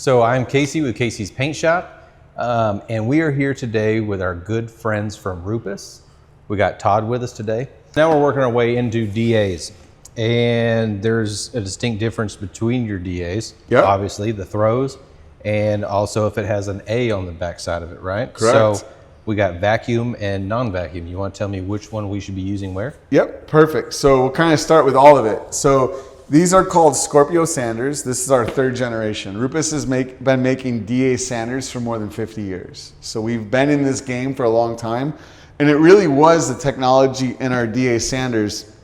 So I'm Casey with Casey's Paint Shop, and we are here today with our good friends from RUPES. We got Todd with us today. Now we're working our way into DAs, and there's a distinct difference between your DAs. Yep. Obviously, the throws, and also if it has an A on the back side of it, right? Correct. So we got vacuum and non-vacuum. You want to tell me which one we should be using where? Yep, perfect. So we'll kind of start with all of it. So these are called SKORPIO sanders. This is our third generation. RUPES has been making DA sanders for more than 50 years. So we've been in this game for a long time. And it really was the technology in our DA sanders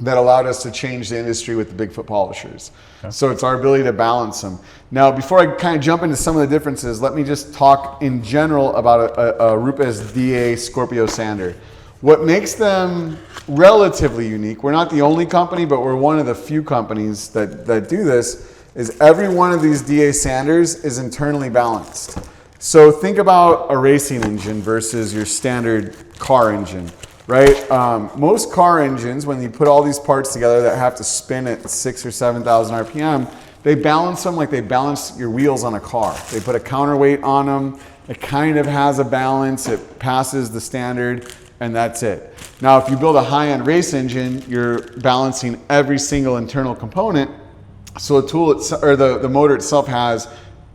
that allowed us to change the industry with the Bigfoot polishers. Okay. So it's our ability to balance them. Now, before I kind of jump into some of the differences, let me just talk in general about a RUPES DA SKORPIO sander. What makes them relatively unique, we're not the only company, but we're one of the few companies that do this, is every one of these DA sanders is internally balanced. So think about a racing engine versus your standard car engine, right? Most car engines, when you put all these parts together that have to spin at 6,000 or 7,000 RPM, they balance them like they balance your wheels on a car. They put a counterweight on them. It kind of has a balance. It passes the standard, and that's it. Now, if you build a high-end race engine, you're balancing every single internal component. So the motor itself has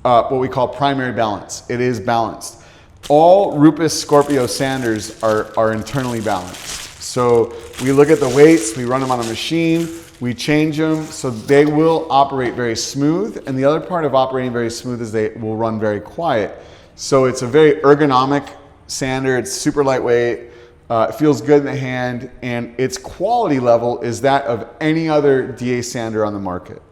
what we call primary balance. It is balanced. All RUPES SKORPIO sanders are internally balanced. So we look at the weights, we run them on a machine, we change them, so they will operate very smooth. And the other part of operating very smooth is they will run very quiet. So it's a very ergonomic sander. It's super lightweight. It feels good in the hand, and its quality level is that of any other DA sander on the market.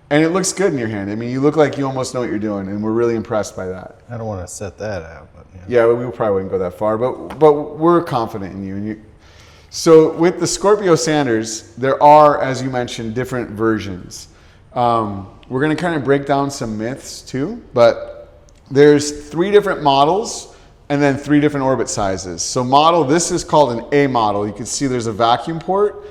And it looks good in your hand. I mean, you look like you almost know what you're doing, and we're really impressed by that. I don't want to set that out, but yeah, we probably wouldn't go that far, but we're confident in you. So with the SKORPIO sanders, there are, as you mentioned, different versions. We're going to kind of break down some myths too, but there's 3 different models and then 3 different orbit sizes. So this is called an A model. You can see there's a vacuum port.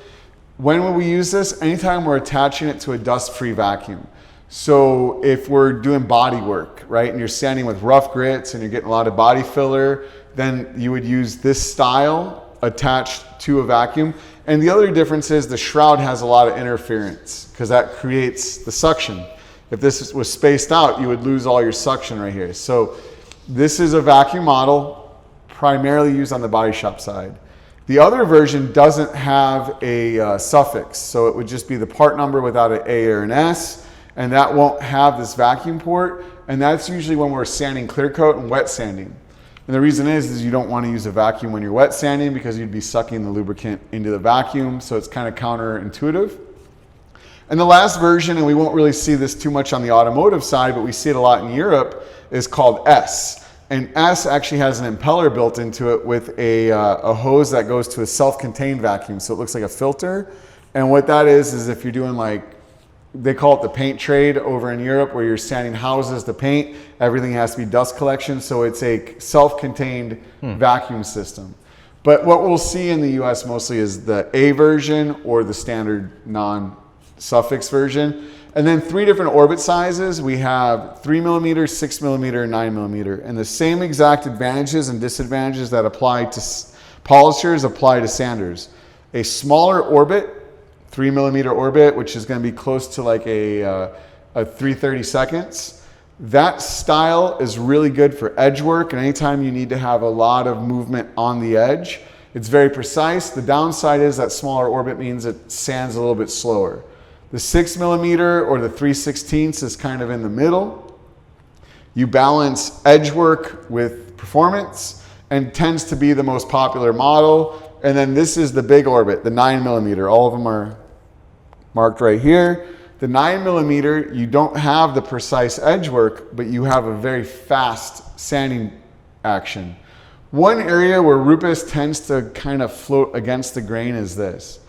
When will we use this? Anytime we're attaching it to a dust-free vacuum. So if we're doing body work, right, and you're sanding with rough grits and you're getting a lot of body filler, then you would use this style attached to a vacuum. And the other difference is the shroud has a lot of interference because that creates the suction. If this was spaced out, you would lose all your suction right here. So this is a vacuum model primarily used on the body shop side. The other version doesn't have a suffix, so it would just be the part number without an A or an S, and that won't have this vacuum port, and that's usually when we're sanding clear coat and wet sanding. And the reason is you don't want to use a vacuum when you're wet sanding because you'd be sucking the lubricant into the vacuum, so it's kind of counterintuitive. And the last version, and we won't really see this too much on the automotive side, but we see it a lot in Europe, is called S. And S actually has an impeller built into it with a hose that goes to a self-contained vacuum. So it looks like a filter. And what that is if you're doing they call it the paint trade over in Europe where you're sanding houses to paint, everything has to be dust collection. So it's a self-contained vacuum system. But what we'll see in the US mostly is the A version or the standard non-suffix version. And then 3 different orbit sizes. We have 3mm, 6mm, 9mm. And the same exact advantages and disadvantages that apply to polishers apply to sanders. A smaller orbit, 3mm orbit, which is going to be close to like a 3/32. That style is really good for edge work, and anytime you need to have a lot of movement on the edge. It's very precise. The downside is that smaller orbit means it sands a little bit slower. The 6mm or the 3/16 is kind of in the middle. You balance edge work with performance and tends to be the most popular model. And then this is the big orbit, the 9mm. All of them are marked right here. The 9mm, you don't have the precise edge work, but you have a very fast sanding action. One area where RUPES tends to kind of float against the grain is this.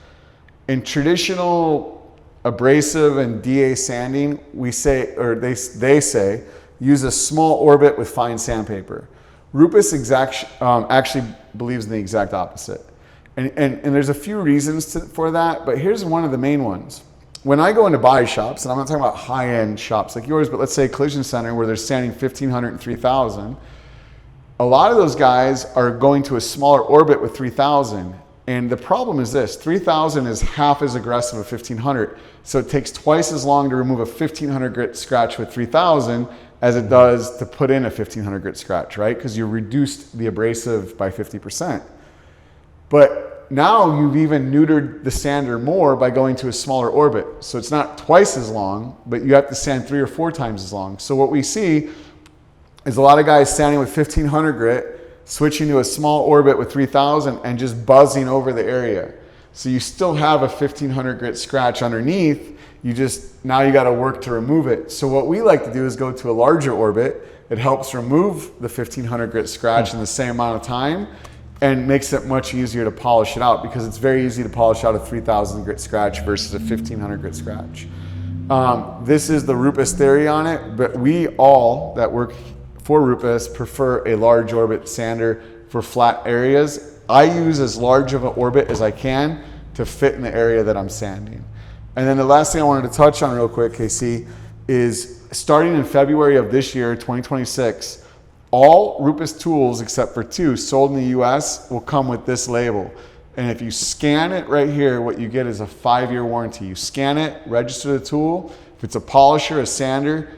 In traditional abrasive and DA sanding, we say, or they say, use a small orbit with fine sandpaper. RUPES actually believes in the exact opposite. And there's a few reasons for that, but here's one of the main ones. when I go into body shops, and I'm not talking about high-end shops like yours, but let's say a collision center where they're sanding 1,500 and 3,000, a lot of those guys are going to a smaller orbit with 3,000. And the problem is this, 3,000 is half as aggressive as 1,500. So it takes twice as long to remove a 1,500 grit scratch with 3,000 as it does to put in a 1,500 grit scratch, right? Because you reduced the abrasive by 50%. But now you've even neutered the sander more by going to a smaller orbit. So it's not twice as long, but you have to sand 3 or 4 times as long. So what we see is a lot of guys sanding with 1,500 grit, switching to a small orbit with 3,000 and just buzzing over the area. So you still have a 1,500 grit scratch underneath, now you gotta work to remove it. So what we like to do is go to a larger orbit. It helps remove the 1,500 grit scratch in the same amount of time and makes it much easier to polish it out, because it's very easy to polish out a 3,000 grit scratch versus a 1,500 grit scratch. This is the RUPES theory on it, but we all that work for RUPES prefer a large orbit sander for flat areas. I use as large of an orbit as I can to fit in the area that I'm sanding. And then the last thing I wanted to touch on real quick, KC, is starting in February of this year, 2026, all RUPES tools except for 2 sold in the US will come with this label. And if you scan it right here, what you get is a 5-year warranty. You scan it, register the tool. If it's a polisher, a sander,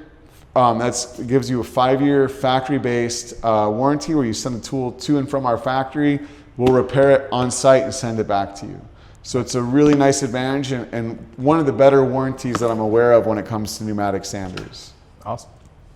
that gives you a 5-year factory-based warranty where you send the tool to and from our factory. We'll repair it on site and send it back to you. So it's a really nice advantage and one of the better warranties that I'm aware of when it comes to pneumatic sanders. Awesome.